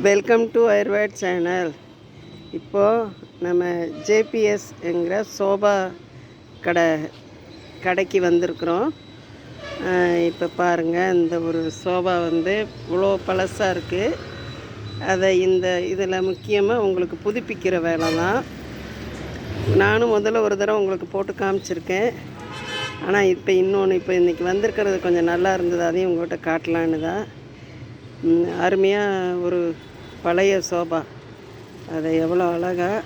Welcome to ஐர்வேட் channel. இப்போது நம்ம JBS என்கிற சோபா கடைக்கு வந்திருக்கிறோம். இப்போ பாருங்கள், இந்த ஒரு சோபா இவ்வளோ பழசாக இருக்குது. அதை இதில் முக்கியமாக உங்களுக்கு புதுப்பிக்கிற வேலை தான். நானும் முதல்ல ஒரு தடவை உங்களுக்கு போட்டு காமிச்சிருக்கேன். ஆனால் இப்போ இன்றைக்கி வந்திருக்கிறது கொஞ்சம் நல்லா இருந்தது, அதையும் உங்கள்கிட்ட காட்டலான்னு தான். அருமையாக ஒரு பழைய சோபா, அதை எவ்வளோ அழகாக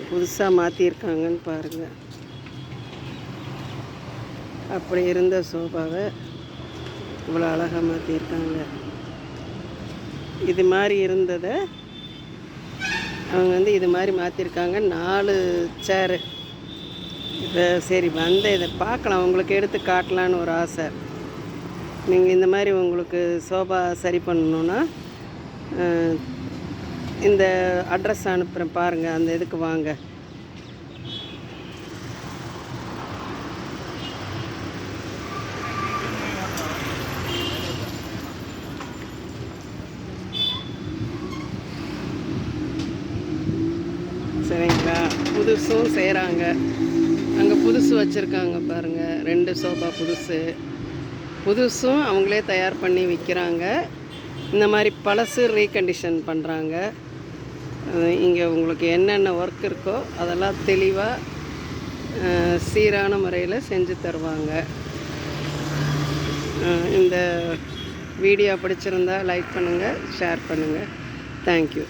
புதுசாக மாற்றியிருக்காங்கன்னு பாருங்கள். அப்படி இருந்த சோபாவை இவ்வளோ அழகாக மாற்றியிருக்காங்க. இது மாதிரி இருந்ததை அவங்க இது மாதிரி மாற்றிருக்காங்க. 4 சேரு. இப்போ சரி இதை பார்க்கலாம், உங்களுக்கு எடுத்து காட்டலான்னு ஒரு ஆசை. நீங்கள் இந்த மாதிரி உங்களுக்கு சோபா சரி பண்ணணுன்னா இந்த அட்ரஸ் அனுப்புகிறேன் பாருங்கள், அந்த இதுக்கு வாங்க. சரிங்களா? புதுசும் செய்கிறாங்க. அங்கே புதுசு வச்சுருக்காங்க பாருங்கள், 2 சோபா புதுசும் அவங்களே தயார் பண்ணி விற்கிறாங்க. இந்த மாதிரி பழசு ரீகண்டிஷன் பண்ணுறாங்க. இங்கே உங்களுக்கு என்னென்ன ஒர்க் இருக்கோ அதெல்லாம் தெளிவாக சீரான முறையில் செஞ்சு தருவாங்க. இந்த வீடியோ பிடிச்சிருந்தா லைக் பண்ணுங்கள், ஷேர் பண்ணுங்கள். தேங்க்யூ.